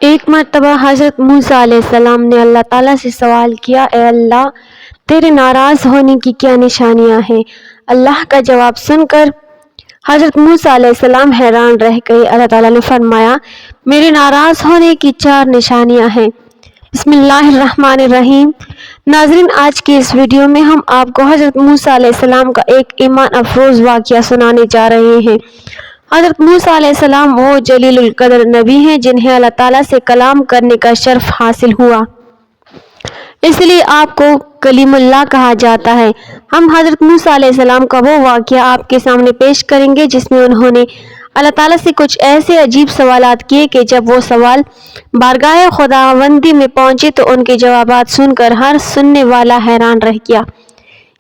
ایک مرتبہ حضرت موسیٰ علیہ السلام نے اللہ تعالیٰ سے سوال کیا، اے اللہ، تیرے ناراض ہونے کی کیا نشانیاں ہیں؟ اللہ کا جواب سن کر حضرت موسیٰ علیہ السلام حیران رہ گئے۔ اللہ تعالیٰ نے فرمایا، میرے ناراض ہونے کی 4 نشانیاں ہیں۔ بسم اللہ الرحمن الرحیم۔ ناظرین، آج کی اس ویڈیو میں ہم آپ کو حضرت موسیٰ علیہ السلام کا ایک ایمان افروز واقعہ سنانے جا رہے ہیں۔ حضرت موسیٰ علیہ السلام وہ جلیل القدر نبی ہیں جنہیں اللہ تعالیٰ سے کلام کرنے کا شرف حاصل ہوا، اس لیے آپ کو کلیم اللہ کہا جاتا ہے۔ ہم حضرت موسیٰ علیہ السلام کا وہ واقعہ آپ کے سامنے پیش کریں گے جس میں انہوں نے اللہ تعالیٰ سے کچھ ایسے عجیب سوالات کیے کہ جب وہ سوال بارگاہ خداوندی میں پہنچے تو ان کے جوابات سن کر ہر سننے والا حیران رہ گیا۔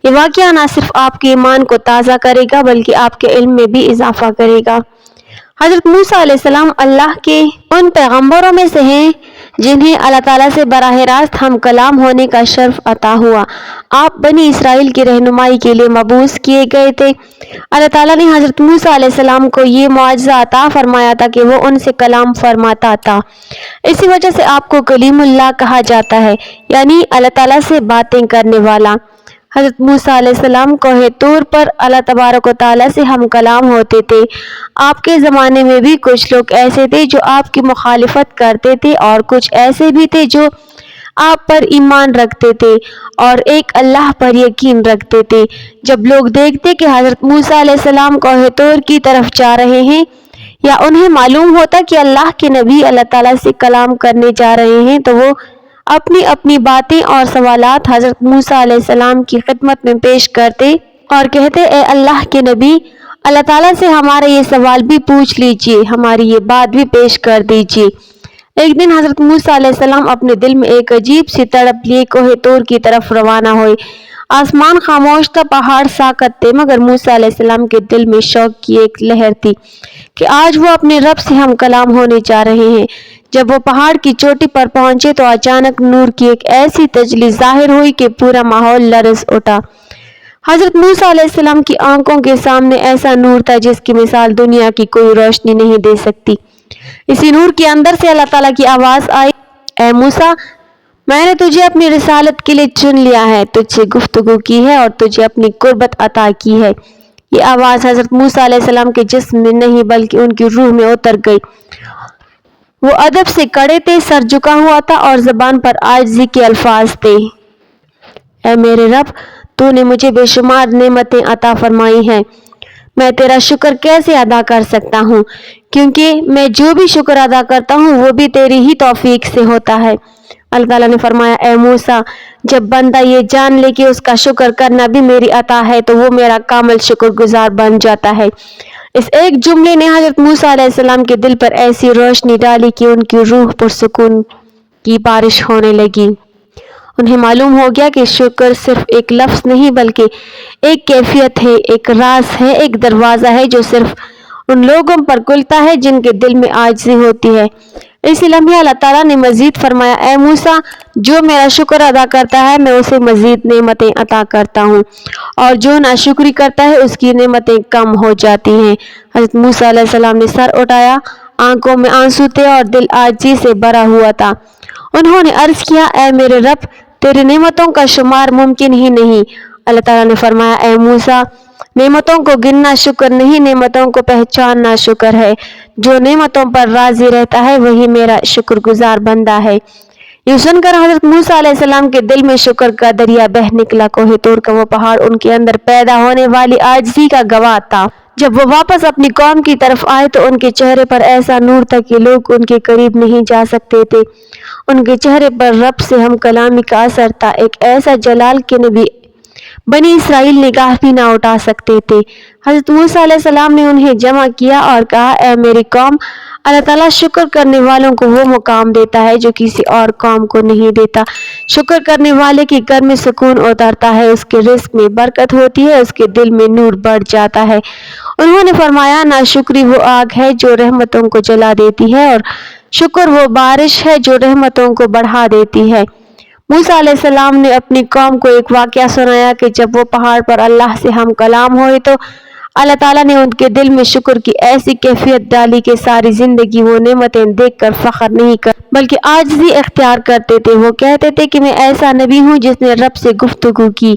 یہ واقعہ نہ صرف آپ کے ایمان کو تازہ کرے گا بلکہ آپ کے علم میں بھی اضافہ کرے گا۔ حضرت موسیٰ علیہ السلام اللہ کے ان پیغمبروں میں سے ہیں جنہیں اللہ تعالیٰ سے براہ راست ہم کلام ہونے کا شرف عطا ہوا۔ آپ بنی اسرائیل کی رہنمائی کے لیے مبعوث کیے گئے تھے۔ اللہ تعالیٰ نے حضرت موسیٰ علیہ السلام کو یہ معجزہ عطا فرمایا تھا کہ وہ ان سے کلام فرماتا تھا۔ اسی وجہ سے آپ کو کلیم اللہ کہا جاتا ہے، یعنی اللہ تعالیٰ سے باتیں کرنے والا۔ حضرت موسیٰ علیہ السلام کوہ طور پر اللہ تبارک و تعالیٰ سے ہم کلام ہوتے تھے۔ آپ کے زمانے میں بھی کچھ لوگ ایسے تھے جو آپ کی مخالفت کرتے تھے اور کچھ ایسے بھی تھے جو آپ پر ایمان رکھتے تھے اور ایک اللہ پر یقین رکھتے تھے۔ جب لوگ دیکھتے کہ حضرت موسیٰ علیہ السلام کوہ طور کی طرف جا رہے ہیں یا انہیں معلوم ہوتا کہ اللہ کے نبی اللہ تعالیٰ سے کلام کرنے جا رہے ہیں تو وہ اپنی اپنی باتیں اور سوالات حضرت موسیٰ علیہ السلام کی خدمت میں پیش کرتے اور کہتے، اے اللہ کے نبی، اللہ تعالیٰ سے ہمارا یہ سوال بھی پوچھ لیجئے، ہماری یہ بات بھی پیش کر دیجئے۔ ایک دن حضرت موسیٰ علیہ السلام اپنے دل میں ایک عجیب سی تڑپ لیے کوہ طور کی طرف روانہ ہوئے۔ آسمان خاموش تھا، پہاڑ ساکت تھے، مگر موسیٰ علیہ السلام کے دل میں شوق کی ایک لہر تھی کہ آج وہ اپنے رب سے ہم کلام ہونے جا رہے ہیں۔ جب وہ پہاڑ کی چوٹی پر پہنچے تو اچانک نور کی ایک ایسی تجلی ظاہر ہوئی کہ پورا ماحول لرز اٹھا۔ حضرت موسیٰ علیہ السلام کی آنکھوں کے سامنے ایسا نور تھا جس کی مثال دنیا کی کوئی روشنی نہیں دے سکتی۔ اسی نور کے اندر سے اللہ تعالیٰ کی آواز آئی، اے موسیٰ، میں نے تجھے اپنی رسالت کے لیے چن لیا ہے، تجھ سے گفتگو کی ہے اور تجھے اپنی قربت عطا کی ہے۔ یہ آواز حضرت موسیٰ علیہ السلام کے جسم میں نہیں بلکہ ان کی روح میں اتر گئی۔ وہ ادب سے کھڑے تھے، سر جھکا ہوا تھا اور زبان پر عاجزی کے الفاظ تھے، اے میرے رب، تو نے مجھے بے شمار نعمتیں عطا فرمائی ہیں، میں تیرا شکر کیسے ادا کر سکتا ہوں، کیونکہ میں جو بھی شکر ادا کرتا ہوں وہ بھی تیری ہی توفیق سے ہوتا ہے۔ اللہ تعالیٰ نے فرمایا، اے موسیٰ، جب بندہ یہ جان لے کہ اس کا شکر کرنا بھی میری عطا ہے تو وہ میرا کامل شکر گزار بن جاتا ہے۔ اس ایک جملے نے حضرت موسیٰ علیہ السلام کے دل پر ایسی روشنی ڈالی کہ ان کی روح پر سکون کی بارش ہونے لگی۔ انہیں معلوم ہو گیا کہ شکر صرف ایک لفظ نہیں بلکہ ایک کیفیت ہے، ایک راز ہے، ایک دروازہ ہے جو صرف ان لوگوں پر کھلتا ہے جن کے دل میں عاجزی ہوتی ہے۔ اسی لمحے اللہ تعالیٰ نے مزید فرمایا، اے موسیٰ، جو میرا شکر ادا کرتا ہے میں اسے مزید نعمتیں عطا کرتا ہوں اور جو ناشکری کرتا ہے اس کی نعمتیں کم ہو جاتی ہیں۔ حضرت موسیٰ علیہ السلام نے سر اٹھایا، آنکھوں میں آنسو تھے اور دل عاجزی سے بھرا ہوا تھا۔ انہوں نے عرض کیا، اے میرے رب، تیری نعمتوں کا شمار ممکن ہی نہیں۔ اللہ تعالیٰ نے فرمایا، اے موسیٰ، نعمتوں کو گننا شکر نہیں، نعمتوں کو پہچاننا شکر ہے۔ جو نعمتوں پر راضی رہتا ہے وہی میرا شکر گزار بندہ ہے۔ یہ سن کر حضرت موسیٰ علیہ السلام کے دل میں شکر کا دریا بہہ نکلا۔ کوہ طور کا وہ پہاڑ ان کے اندر پیدا ہونے والی عاجزی کا گواہ تھا۔ جب وہ واپس اپنی قوم کی طرف آئے تو ان کے چہرے پر ایسا نور تھا کہ لوگ ان کے قریب نہیں جا سکتے تھے۔ ان کے چہرے پر رب سے ہم کلامی کا اثر تھا، ایک ایسا جلال کہ نبی بنی اسرائیل نگاہ بھی نہ اٹھا سکتے تھے۔ حضرت موسیٰ علیہ السلام نے انہیں جمع کیا اور کہا، اے میری قوم، اللہ تعالیٰ شکر کرنے والوں کو وہ مقام دیتا ہے جو کسی اور قوم کو نہیں دیتا۔ شکر کرنے والے کے گھر میں سکون اترتا ہے، اس کے رزق میں برکت ہوتی ہے، اس کے دل میں نور بڑھ جاتا ہے۔ انہوں نے فرمایا، ناشکری وہ آگ ہے جو رحمتوں کو جلا دیتی ہے اور شکر وہ بارش ہے جو رحمتوں کو بڑھا دیتی ہے۔ موسیٰ علیہ السلام نے اپنی قوم کو ایک واقعہ سنایا کہ جب وہ پہاڑ پر اللہ سے ہم کلام ہوئے تو اللہ تعالیٰ نے ان کے دل میں شکر کی ایسی کیفیت ڈالی کہ ساری زندگی وہ نعمتیں دیکھ کر فخر نہیں بلکہ عاجزی اختیار کرتے تھے۔ وہ کہتے تھے کہ میں ایسا نبی ہوں جس نے رب سے گفتگو کی،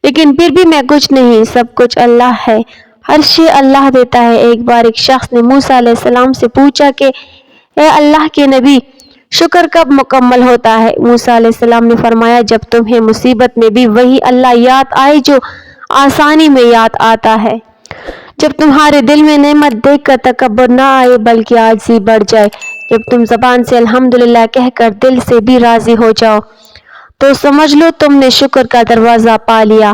لیکن پھر بھی میں کچھ نہیں، سب کچھ اللہ ہے، ہر شے اللہ دیتا ہے۔ ایک بار ایک شخص نے موسیٰ علیہ السلام سے پوچھا کہ اے اللہ کے نبی، شکر کب مکمل ہوتا ہے؟ موسیٰ علیہ السلام نے فرمایا، جب تمہیں مصیبت میں بھی وہی اللہ یاد آئے جو آسانی میں یاد آتا ہے، جب تمہارے دل میں نعمت دیکھ کر تکبر نہ آئے بلکہ عاجزی بڑھ جائے، جب تم زبان سے الحمدللہ کہہ کر دل سے بھی راضی ہو جاؤ، تو سمجھ لو تم نے شکر کا دروازہ پا لیا۔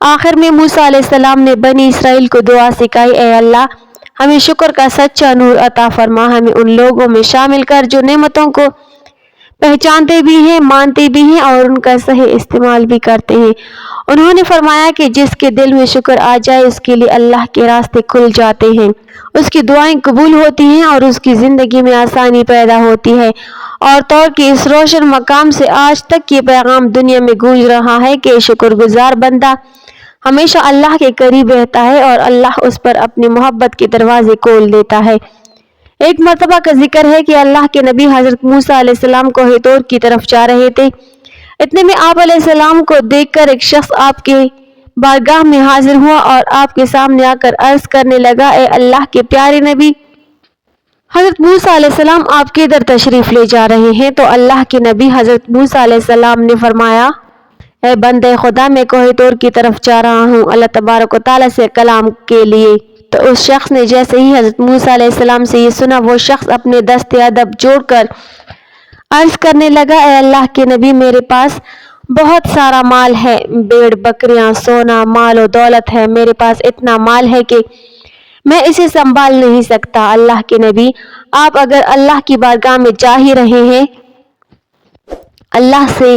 آخر میں موسیٰ علیہ السلام نے بنی اسرائیل کو دعا سکھائی، اے اللہ، ہمیں شکر کا سچا نور عطا فرما، ہمیں ان لوگوں میں شامل کر جو نعمتوں کو پہچانتے بھی ہیں، مانتے بھی ہیں اور ان کا صحیح استعمال بھی کرتے ہیں۔ انہوں نے فرمایا کہ جس کے دل میں شکر آ جائے اس کے لیے اللہ کے راستے کھل جاتے ہیں، اس کی دعائیں قبول ہوتی ہیں اور اس کی زندگی میں آسانی پیدا ہوتی ہے۔ اور طور کے اس روشن مقام سے آج تک یہ پیغام دنیا میں گونج رہا ہے کہ شکر گزار بندہ ہمیشہ اللہ کے قریب رہتا ہے اور اللہ اس پر اپنی محبت کے دروازے کھول دیتا ہے۔ ایک مرتبہ کا ذکر ہے کہ اللہ کے نبی حضرت موسیٰ علیہ السلام کوہ طور کی طرف جا رہے تھے۔ اتنے میں آپ علیہ السلام کو دیکھ کر ایک شخص آپ کے بارگاہ میں حاضر ہوا اور آپ کے سامنے آ کر عرض کرنے لگا، اے اللہ کے پیارے نبی، حضرت موسیٰ علیہ السلام آپ کدھر تشریف لے جا رہے ہیں؟ تو اللہ کے نبی حضرت موسیٰ علیہ السلام نے فرمایا، اے بندے خدا، میں کوہ طور کی طرف جا رہا ہوں اللہ تبارک و تعالیٰ سے کلام کے لیے۔ تو اس شخص نے جیسے ہی حضرت موسیٰ علیہ السلام سے یہ سنا، وہ شخص اپنے دست ادب جوڑ کر عرض کرنے لگا، اے اللہ کے نبی، میرے پاس بہت سارا مال ہے، بھیڑ بکریاں، سونا، مال و دولت ہے، میرے پاس اتنا مال ہے کہ میں اسے سنبھال نہیں سکتا۔ اللہ کے نبی، آپ اگر اللہ کی بارگاہ میں جا ہی رہے ہیں، اللہ سے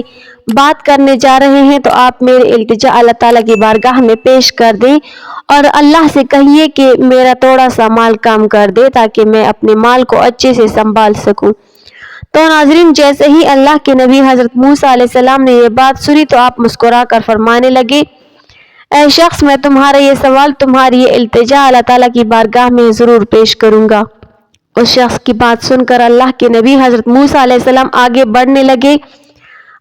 بات کرنے جا رہے ہیں، تو آپ میرے التجا اللہ تعالیٰ کی بارگاہ میں پیش کر دیں اور اللہ سے کہیے کہ میرا تھوڑا سا مال کم کر دے تاکہ میں اپنے مال کو اچھے سے سنبھال سکوں۔ تو ناظرین، جیسے ہی اللہ کے نبی حضرت موسیٰ علیہ السلام نے یہ بات سنی تو آپ مسکرا کر فرمانے لگے، اے شخص، میں تمہارا یہ سوال، تمہاری یہ التجا اللہ تعالیٰ کی بارگاہ میں ضرور پیش کروں گا۔ اس شخص کی بات سن کر اللہ کے نبی حضرت موسیٰ علیہ السلام آگے بڑھنے لگے۔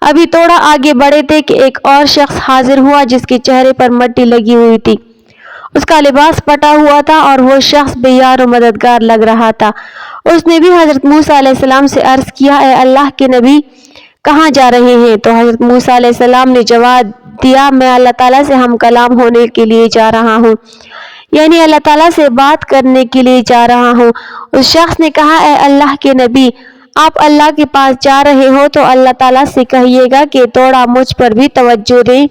ابھی تھوڑا آگے بڑھے تھے کہ ایک اور شخص حاضر ہوا جس کے چہرے پر مٹی لگی ہوئی تھی، اس کا لباس پھٹا ہوا تھا اور وہ شخص بے یار و مددگار لگ رہا تھا۔ اس نے بھی حضرت موسیٰ علیہ السلام سے عرض کیا، اے اللہ کے نبی، کہاں جا رہے ہیں؟ تو حضرت موسیٰ علیہ السلام نے جواب دیا، میں اللہ تعالیٰ سے ہم کلام ہونے کے لیے جا رہا ہوں، یعنی اللہ تعالیٰ سے بات کرنے کے لیے جا رہا ہوں۔ اس شخص نے کہا، اے اللہ کے نبی، آپ اللہ کے پاس جا رہے ہو تو اللہ تعالیٰ سے کہیے گا کہ تھوڑا مجھ پر بھی توجہ دیں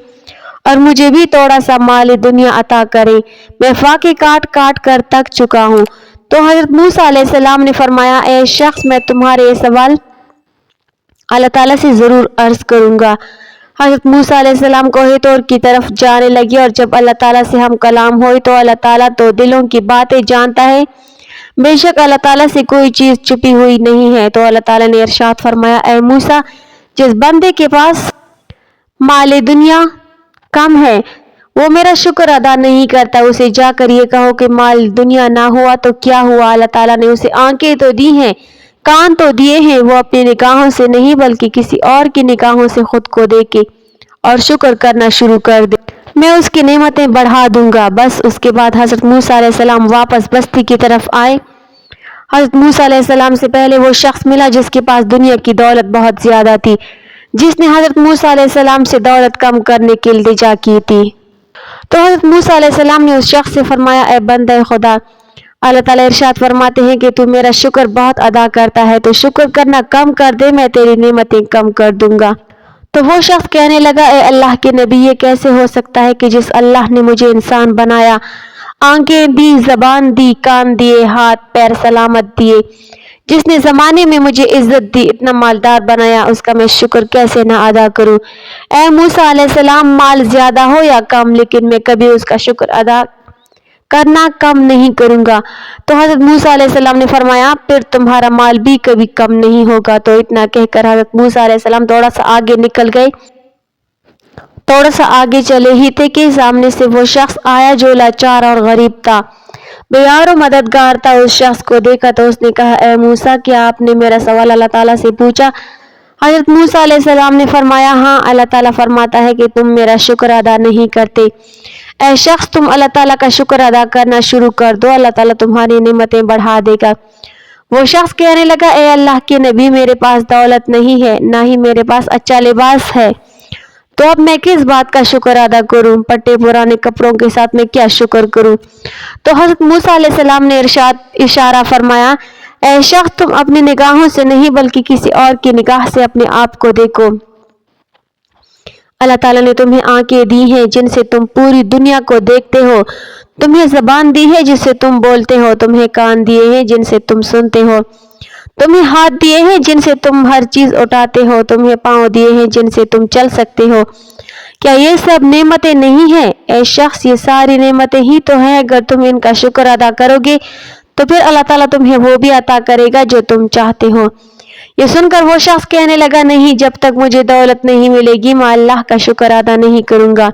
اور مجھے بھی تھوڑا سا مال دنیا عطا کریں، میں فاقے کاٹ کاٹ کر تک چکا ہوں۔ تو حضرت موسیٰ علیہ السلام نے فرمایا، اے شخص، میں تمہارے یہ سوال اللہ تعالیٰ سے ضرور عرض کروں گا۔ حضرت موسیٰ علیہ السلام کوہ طور کی طرف جانے لگے اور جب اللہ تعالیٰ سے ہم کلام ہوئی تو اللہ تعالیٰ تو دلوں کی باتیں جانتا ہے، بے شک اللہ تعالیٰ سے کوئی چیز چھپی ہوئی نہیں ہے۔ تو اللہ تعالیٰ نے ارشاد فرمایا، اے موسیٰ، جس بندے کے پاس مال دنیا کم ہے، وہ میرا شکر ادا نہیں کرتا، اسے جا کر یہ کہو کہ مال دنیا نہ ہوا تو کیا ہوا، اللہ تعالیٰ نے اسے آنکھیں تو دی ہیں، کان تو دیے ہیں، وہ اپنی نگاہوں سے نہیں بلکہ کسی اور کی نگاہوں سے خود کو دیکھے اور شکر کرنا شروع کر دے، میں اس کی نعمتیں بڑھا دوں گا۔ بس اس کے بعد حضرت موسیٰ علیہ السلام واپس بستی کی طرف آئے۔ حضرت موسیٰ علیہ السلام سے پہلے وہ شخص ملا جس کے پاس دنیا کی دولت بہت زیادہ تھی، جس نے حضرت موسیٰ علیہ السلام سے دولت کم کرنے کی التجا کی تھی۔ تو حضرت موسیٰ علیہ السلام نے اس شخص سے فرمایا، اے بندہ خدا، اللہ تعالیٰ ارشاد فرماتے ہیں کہ تو میرا شکر بہت ادا کرتا ہے، تو شکر کرنا کم کر دے، میں تیری نعمتیں کم کر دوں گا۔ تو وہ شخص کہنے لگا، اے اللہ کے نبی، یہ کیسے ہو سکتا ہے کہ جس اللہ نے مجھے انسان بنایا، آنکھیں دی، زبان دی، کان دیے، ہاتھ پیر سلامت دیے، جس نے زمانے میں مجھے عزت دی، اتنا مالدار بنایا، اس کا میں شکر کیسے نہ ادا کروں؟ اے موسیٰ علیہ السلام، مال زیادہ ہو یا کم، لیکن میں کبھی اس کا شکر ادا کرنا کم نہیں کروں گا۔ تو حضرت موسیٰ علیہ السلام نے فرمایا، پھر تمہارا مال بھی کبھی کم نہیں ہوگا۔ تو اتنا کہہ کر حضرت موسیٰ علیہ السلام تھوڑا سا آگے نکل گئے تھوڑا سا آگے چلے ہی تھے کہ سامنے سے وہ شخص آیا جو لاچار اور غریب تھا، بیار و مددگار تھا۔ اس شخص کو دیکھا تو اس نے کہا، اے موسیٰ، کیا آپ نے میرا سوال اللہ تعالیٰ سے پوچھا؟ حضرت موسیٰ علیہ السلام نے فرمایا، ہاں، اللہ تعالیٰ فرماتا ہے کہ تم میرا شکر ادا نہیں کرتے۔ اے شخص، تم اللہ تعالیٰ کا شکر ادا کرنا شروع کر دو، اللہ تعالیٰ تمہاری نعمتیں بڑھا دے گا۔ وہ شخص کہنے لگا، اے اللہ کے نبی، میرے پاس دولت نہیں ہے، نہ ہی میرے پاس اچھا لباس ہے، تو اب میں کس بات کا شکر ادا کروں؟ پٹے پرانے کپڑوں کے ساتھ میں کیا شکر کروں؟ تو حضرت موسیٰ علیہ السلام نے اشارہ فرمایا، اے شخص، تم اپنی نگاہوں سے نہیں بلکہ کسی اور کی نگاہ سے اپنے آپ کو دیکھو۔ اللہ تعالیٰ نے تمہیں آنکھیں دی ہیں جن سے تم پوری دنیا کو دیکھتے ہو، تمہیں زبان دی ہے جس سے تم بولتے ہو، تمہیں کان دیے ہیں جن سے تم سنتے ہو، تمہیں ہاتھ دیے ہیں جن سے تم ہر چیز اٹھاتے ہو، تمہیں پاؤں دیے ہیں جن سے تم چل سکتے ہو۔ کیا یہ سب نعمتیں نہیں ہیں؟ اے شخص، یہ ساری نعمتیں ہی تو ہیں۔ اگر تم ان کا شکر ادا کرو گے تو پھر اللہ تعالیٰ تمہیں وہ بھی عطا کرے گا جو تم چاہتے ہو۔ یہ سن کر وہ شخص کہنے لگا، نہیں، جب تک مجھے دولت نہیں ملے گی میں اللہ کا شکر ادا نہیں کروں گا۔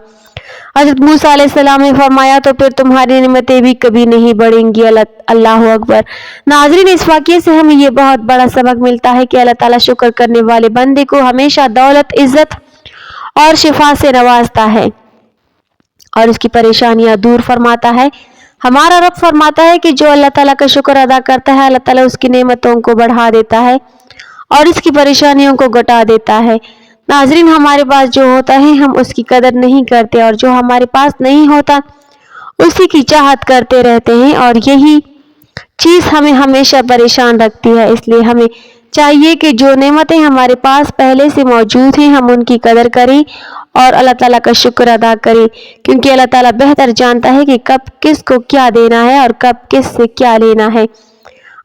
حضرت موسیٰ علیہ السلام نے فرمایا، تو پھر تمہاری نعمتیں بھی کبھی نہیں بڑھیں گی۔ اللہ اکبر۔ ناظرین، اس واقعے سے ہمیں یہ بہت بڑا سبق ملتا ہے کہ اللہ تعالیٰ شکر کرنے والے بندے کو ہمیشہ دولت، عزت اور شفا سے نوازتا ہے اور اس کی پریشانیاں دور فرماتا ہے۔ ہمارا رب فرماتا ہے کہ جو اللہ تعالیٰ کا شکر ادا کرتا ہے، اللہ تعالیٰ اس کی نعمتوں کو بڑھا دیتا ہے اور اس کی پریشانیوں کو گھٹا دیتا ہے۔ ناظرین، ہمارے پاس جو ہوتا ہے ہم اس کی قدر نہیں کرتے، اور جو ہمارے پاس نہیں ہوتا اسی کی چاہت کرتے رہتے ہیں، اور یہی چیز ہمیں ہمیشہ پریشان رکھتی ہے۔ اس لیے ہمیں چاہیے کہ جو نعمتیں ہمارے پاس پہلے سے موجود ہیں ہم ان کی قدر کریں اور اللہ تعالیٰ کا شکر ادا کریں، کیونکہ اللہ تعالیٰ بہتر جانتا ہے کہ کب کس کو کیا دینا ہے اور کب کس سے کیا لینا ہے۔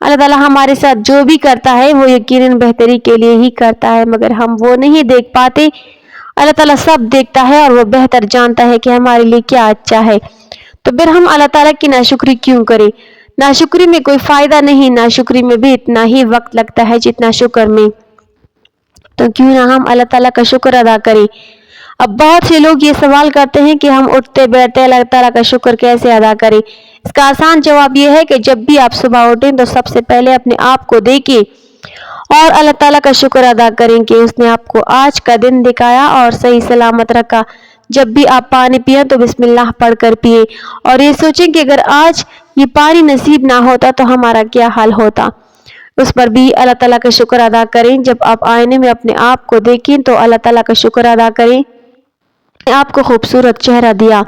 اللہ تعالیٰ ہمارے ساتھ جو بھی کرتا ہے وہ یقیناً بہتری کے لیے ہی کرتا ہے، مگر ہم وہ نہیں دیکھ پاتے۔ اللہ تعالیٰ سب دیکھتا ہے اور وہ بہتر جانتا ہے کہ ہمارے لیے کیا اچھا ہے، تو پھر ہم اللہ تعالیٰ کی ناشکری کیوں کریں؟ ناشکری میں کوئی فائدہ نہیں، ناشکری میں بھی اتنا ہی وقت لگتا ہے جتنا شکر میں، تو کیوں نہ ہم اللہ تعالیٰ کا شکر ادا کریں۔ اب بہت سے لوگ یہ سوال کرتے ہیں کہ ہم اٹھتے بیٹھتے اللہ تعالیٰ کا شکر کیسے ادا کریں؟ اس کا آسان جواب یہ ہے کہ جب بھی آپ صبح اٹھیں تو سب سے پہلے اپنے آپ کو دیکھیں اور اللہ تعالیٰ کا شکر ادا کریں کہ اس نے آپ کو آج کا دن دکھایا اور صحیح سلامت رکھا۔ جب بھی آپ پانی پئیں تو بسم اللہ پڑھ کر پئیں، اور یہ سوچیں کہ اگر آج یہ پانی نصیب نہ ہوتا تو ہمارا کیا حال ہوتا۔ اس پر بھی اللہ تعالیٰ کا شکر ادا کریں۔ جب آپ آئینے میں اپنے آپ کو دیکھیں تو اللہ تعالیٰ کا شکر ادا کریں۔ آپ کو خوبصورت چہرہ دیا،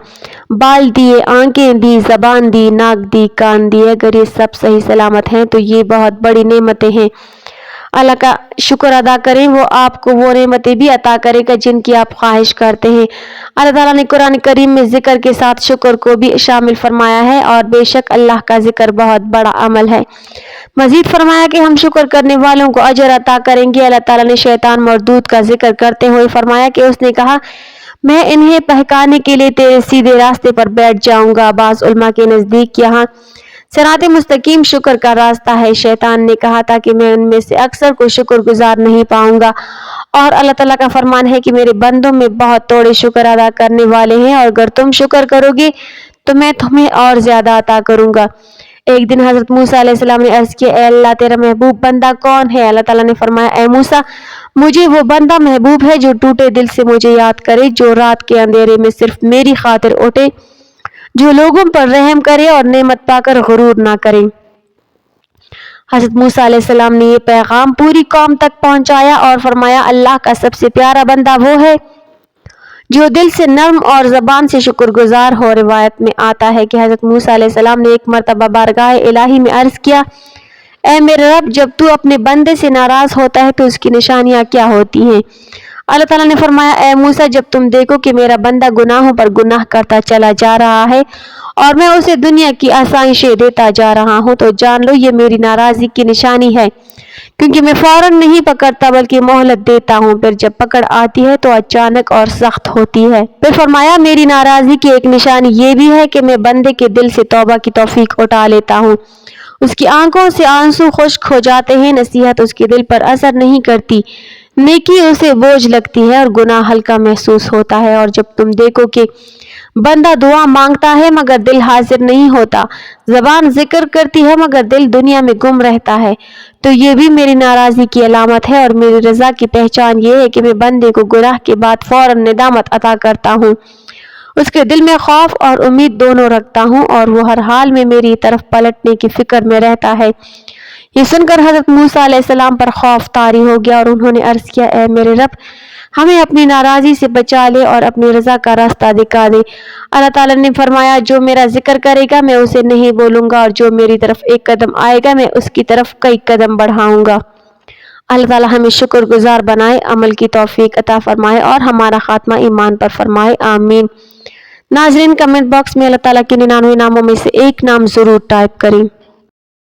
بال دیے، آنکھیں دی، زبان دی، ناک دی، کان دیے، اگر یہ سب صحیح سلامت ہیں تو یہ بہت بڑی نعمتیں ہیں۔ اللہ کا شکر ادا کریں، وہ آپ کو وہ نعمتیں بھی عطا کرے گا جن کی آپ خواہش کرتے ہیں۔ اللہ تعالیٰ نے قرآن کریم میں ذکر کے ساتھ شکر کو بھی شامل فرمایا ہے، اور بے شک اللہ کا ذکر بہت بڑا عمل ہے۔ مزید فرمایا کہ ہم شکر کرنے والوں کو اجر عطا کریں گے۔ اللہ تعالیٰ نے شیطان مردود کا ذکر کرتے ہوئے فرمایا کہ اس نے کہا، میں انہیں بہکانے کے لیے تیرے سیدھے راستے پر بیٹھ جاؤں گا۔ بعض علماء کے نزدیک یہاں صراط مستقیم شکر کا راستہ ہے۔ شیطان نے کہا تھا کہ میں ان میں سے اکثر کو شکر گزار نہیں پاؤں گا، اور اللہ تعالیٰ کا فرمان ہے کہ میرے بندوں میں بہت تھوڑے شکر ادا کرنے والے ہیں، اور اگر تم شکر کرو گے تو میں تمہیں اور زیادہ عطا کروں گا۔ ایک دن حضرت موسیٰ علیہ السلام نے عرض کیا، اے اللہ، تیرا محبوب بندہ کون ہے؟ اللہ تعالیٰ نے فرمایا، اے موسیٰ، مجھے وہ بندہ محبوب ہے جو ٹوٹے دل سے مجھے یاد کرے، جو رات کے اندھیرے میں صرف میری خاطر اٹھے، جو لوگوں پر رحم کرے اور نعمت پا کر غرور نہ کرے۔ حضرت موسیٰ علیہ السلام نے یہ پیغام پوری قوم تک پہنچایا اور فرمایا، اللہ کا سب سے پیارا بندہ وہ ہے جو دل سے نرم اور زبان سے شکر گزار ہو۔ روایت میں آتا ہے کہ حضرت موسیٰ علیہ السلام نے ایک مرتبہ بارگاہ الہی میں عرض کیا، اے میرے رب، جب تو اپنے بندے سے ناراض ہوتا ہے تو اس کی نشانیاں کیا ہوتی ہیں؟ اللہ تعالیٰ نے فرمایا، اے موسیٰ، جب تم دیکھو کہ میرا بندہ گناہوں پر گناہ کرتا چلا جا رہا ہے اور میں اسے دنیا کی آسائشیں دیتا جا رہا ہوں، تو جان لو یہ میری ناراضی کی نشانی ہے، کیونکہ میں فوراً نہیں پکڑتا بلکہ مہلت دیتا ہوں، پھر جب پکڑ آتی ہے تو اچانک اور سخت ہوتی ہے۔ پھر فرمایا، میری ناراضی کی ایک نشانی یہ بھی ہے کہ میں بندے کے دل سے توبہ کی توفیق اٹھا لیتا ہوں، اس کی آنکھوں سے آنسو خشک ہو جاتے ہیں، نصیحت اس کے دل پر اثر نہیں کرتی، نیکی اسے بوجھ لگتی ہے اور گناہ ہلکا محسوس ہوتا ہے۔ اور جب تم دیکھو کہ بندہ دعا مانگتا ہے مگر دل حاضر نہیں ہوتا، زبان ذکر کرتی ہے مگر دل دنیا میں گم رہتا ہے، تو یہ بھی میری ناراضی کی علامت ہے۔ اور میری رضا کی پہچان یہ ہے کہ میں بندے کو گناہ کے بعد فوراً ندامت عطا کرتا ہوں، اس کے دل میں خوف اور امید دونوں رکھتا ہوں، اور وہ ہر حال میں میری طرف پلٹنے کی فکر میں رہتا ہے۔ یہ سن کر حضرت موسیٰ علیہ السلام پر خوف طاری ہو گیا، اور انہوں نے عرض کیا، اے میرے رب، ہمیں اپنی ناراضی سے بچا لے اور اپنی رضا کا راستہ دکھا دے۔ اللہ تعالیٰ نے فرمایا، جو میرا ذکر کرے گا میں اسے نہیں بولوں گا، اور جو میری طرف ایک قدم آئے گا میں اس کی طرف کئی قدم بڑھاؤں گا۔ اللہ تعالیٰ ہمیں شکر گزار بنائے، عمل کی توفیق عطا فرمائے اور ہمارا خاتمہ ایمان پر فرمائے، آمین۔ ناظرین، کمنٹ باکس میں اللہ تعالیٰ کے 99 ناموں میں سے ایک نام ضرور ٹائپ کریں۔